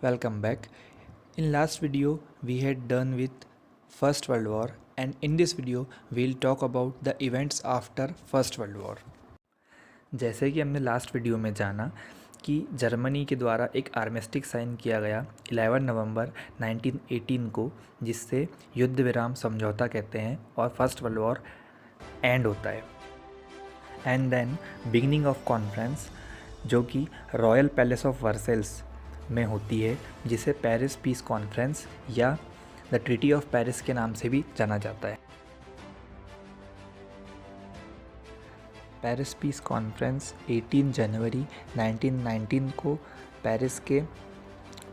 Welcome back. In last video we had done with First World War, and in this video we'll talk about the events after First World War. जैसे कि हमने last video में जाना कि Germany के द्वारा एक आर्मिस्टिक sign किया गया 11 नवंबर 1918 को, जिससे युद्ध विराम समझौता कहते हैं और फर्स्ट वर्ल्ड वॉर एंड होता है। And then beginning of conference, जो कि रॉयल पैलेस ऑफ वर्सेल्स में होती है, जिसे पेरिस पीस कॉन्फ्रेंस या द ट्रीटी ऑफ पेरिस के नाम से भी जाना जाता है। पेरिस पीस कॉन्फ्रेंस 18 जनवरी 1919 को पेरिस के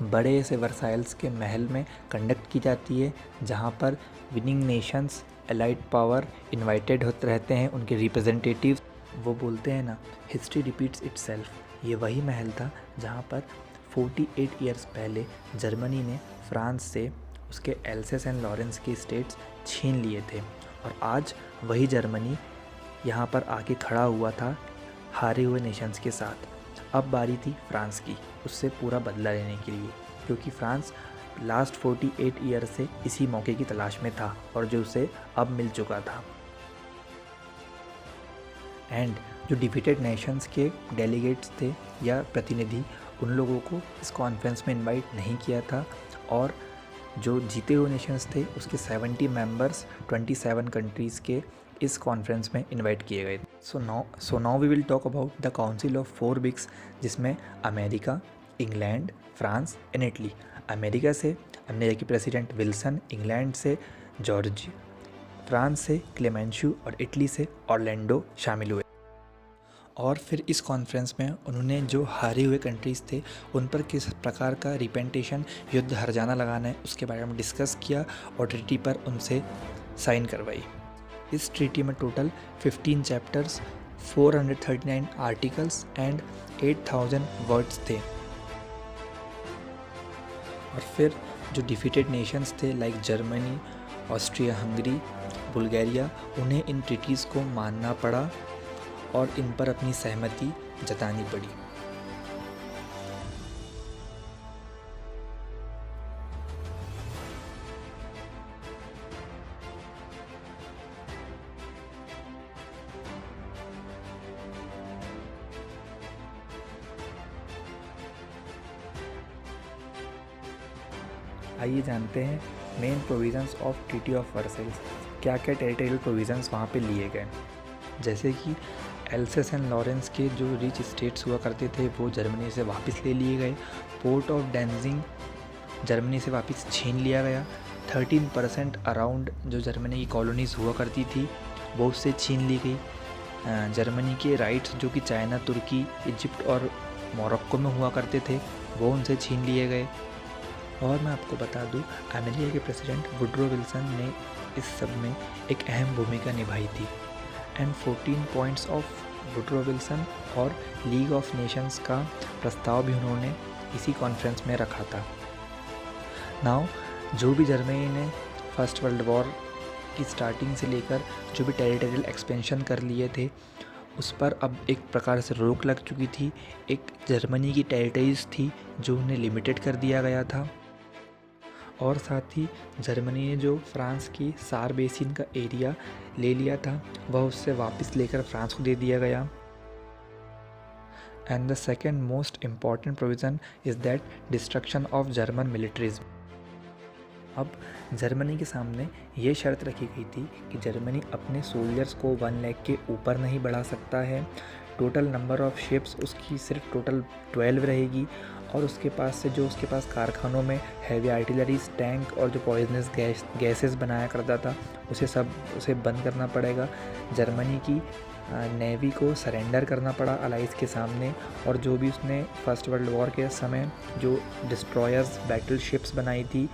बड़े से वर्साइल्स के महल में कंडक्ट की जाती है, जहां पर winning Nations, allied power invited होते रहते हैं, उनके रिप्रेजेंटेटिव्स। वो बोलते हैं ना, हिस्ट्री रिपीट्स इटसेल्फ। ये वही महल था जहां पर 48 ईयर्स पहले जर्मनी ने फ्रांस से उसके एल्सेस एंड लॉरेंस के स्टेट्स छीन लिए थे, और आज वही जर्मनी यहाँ पर आके खड़ा हुआ था हारे हुए नेशंस के साथ। अब बारी थी फ्रांस की उससे पूरा बदला लेने के लिए, क्योंकि फ्रांस लास्ट 48 ईयर से इसी मौके की तलाश में था और जो उसे अब मिल चुका था। एंड जो डिफीटेड नेशंस के डेलीगेट्स थे या प्रतिनिधि, उन लोगों को इस कॉन्फ्रेंस में इनवाइट नहीं किया था, और जो जीते हुए नेशंस थे उसके 70 मेंबर्स 27 कंट्रीज़ के इस कॉन्फ्रेंस में इनवाइट किए गए। So now we will talk about the council of 4 bigs, जिसमें America, England, France and Italy. America से अमेरिका के प्रेसिडेंट विल्सन, इंग्लैंड से जॉर्ज, फ्रांस से क्लेमेंशु और इटली से ऑर्लैंडो शामिल हुए। और फिर इस कॉन्फ्रेंस में उन्होंने जो हारे हुए कंट्रीज़ थे उन पर किस प्रकार का रिपेंटेशन, युद्ध हर्जाना लगाना है, उसके बारे में डिस्कस किया और ट्रीटी पर उनसे साइन करवाई। इस ट्रीटी में total 15 chapters, 439 articles and 8000 words थे। और फिर जो डिफीटेड नेशंस थे like Germany, Austria Hungary, Bulgaria, उन्हें इन ट्रीटीज़ को मानना पड़ा और इन पर अपनी सहमति जतानी पड़ी। आइए जानते हैं main provisions of treaty of Versailles. क्या क्या टेरिटोरियल प्रोविज़न्स वहाँ पे लिए गए। जैसे कि एल्सेस एंड लॉरेंस के जो रिच स्टेट्स हुआ करते थे वो जर्मनी से वापस ले लिए गए। पोर्ट ऑफ डेंजिंग जर्मनी से वापस छीन लिया गया। 13% अराउंड जो जर्मनी की कॉलोनीज़ हुआ करती थी वो उससे छीन ली गई। जर्मनी के राइट्स जो कि चाइना, तुर्की, इजिप्ट और मोरक्को में हुआ करते थे वो उनसे छीन लिए गए। और मैं आपको बता दूं, अमेरिका के प्रेसिडेंट वुडरो विल्सन ने इस सब में एक अहम भूमिका निभाई थी। And 14 points of Woodrow Wilson और लीग ऑफ नेशंस का प्रस्ताव भी उन्होंने इसी कॉन्फ्रेंस में रखा था। नाउ जो भी जर्मनी ने फर्स्ट वर्ल्ड वॉर की स्टार्टिंग से लेकर जो भी टेरिटोरियल एक्सपेंशन कर लिए थे उस पर अब एक प्रकार से रोक लग चुकी थी। एक जर्मनी की टेरिटरीज थी जो उन्हें लिमिटेड कर दिया गया था, और साथ ही जर्मनी ने जो फ्रांस की सार बेसिन का एरिया ले लिया था वह उससे वापस लेकर फ्रांस को दे दिया गया। And the second most important provision is that destruction of German militarism. अब जर्मनी के सामने ये शर्त रखी गई थी कि जर्मनी अपने सोल्जर्स को 1 लाख के ऊपर नहीं बढ़ा सकता है। टोटल नंबर ऑफ शिप्स उसकी सिर्फ टोटल 12 रहेगी, और उसके पास कारखानों में हैवी आर्टिलरीज, टैंक और जो पॉइजनस गैसेस बनाया करता था उसे बंद करना पड़ेगा। जर्मनी की नेवी को सरेंडर करना पड़ा अलाइज के सामने, और जो भी उसने फर्स्ट वर्ल्ड वॉर के समय जो डिस्ट्रॉयर्स, बैटल शिप्स बनाई थी,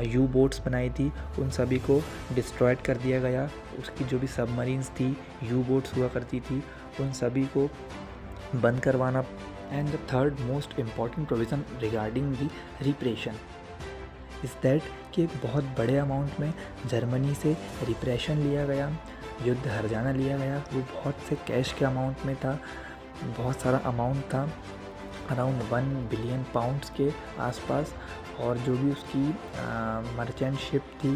यू बोट्स बनाई थी, उन सभी को डिस्ट्रॉयड कर दिया गया। उसकी जो भी सबमरीन्स थी, यू बोट्स हुआ करती थी, उन सभी को बंद करवाना। And the third most important provision regarding the repression is that कि बहुत बड़े अमाउंट में जर्मनी से रिप्रेशन लिया गया, युद्ध हर्जाना लिया गया। वो बहुत से कैश के अमाउंट में था, बहुत सारा अमाउंट था। अराउंड 1 बिलियन पाउंड्स के आसपास, और जो भी उसकी मर्चेंट शिप थी,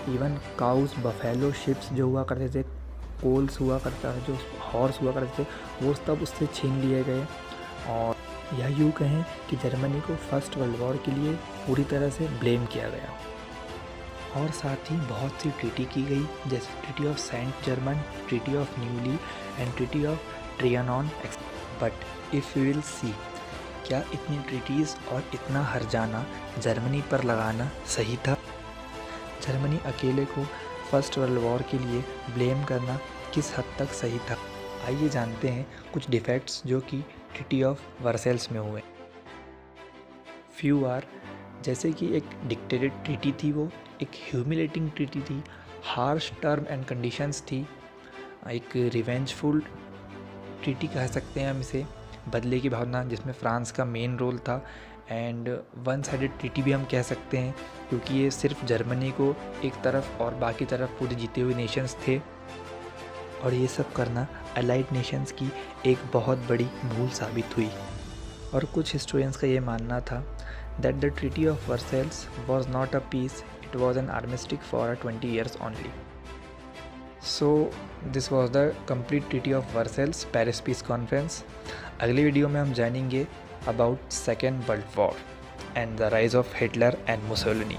इवन काउस बफेलो शिप्स जो हुआ करते थे, कोल्स हुआ करता था, जो हॉर्स हुआ करते थे, वो सब उससे छीन लिए गए। और यह यूँ कहें कि जर्मनी को फर्स्ट वर्ल्ड वॉर के लिए पूरी तरह से ब्लेम किया गया। और साथ ही बहुत सी ट्रीटी की गई, जैसे treaty of Saint Germain, treaty of Neuilly and treaty of Trianon. But if you will see, क्या इतनी ट्रीटीज़ और इतना हर्जाना जर्मनी पर लगाना सही था? जर्मनी अकेले को फर्स्ट वर्ल्ड वॉर के लिए ब्लेम करना किस हद तक सही था? आइए जानते हैं कुछ डिफेक्ट्स जो कि ट्रीटी ऑफ वर्सेल्स में हुए। फ्यू आर, जैसे कि एक डिक्टेटेड ट्रीटी थी, वो एक ह्यूमिलेटिंग ट्रीटी थी, हार्श टर्म एंड कंडीशंस थी, एक रिवेंजफुल ट्रीटी कह सकते हैं हम इसे, बदले की भावना जिसमें फ्रांस का मेन रोल था, एंड वन साइडेड ट्रीटी भी हम कह सकते हैं, क्योंकि ये सिर्फ जर्मनी को एक तरफ और बाकी तरफ पूरे जीते हुए नेशंस थे। और ये सब करना अलाइड नेशंस की एक बहुत बड़ी भूल साबित हुई। और कुछ हिस्टोरियंस का ये मानना था that the treaty of Versailles was not a peace, it was an armistice for 20 years only. So this was the complete treaty of Versailles Paris peace conference. अगली वीडियो में हम जानेंगे about second world war and the rise of Hitler and Mussolini.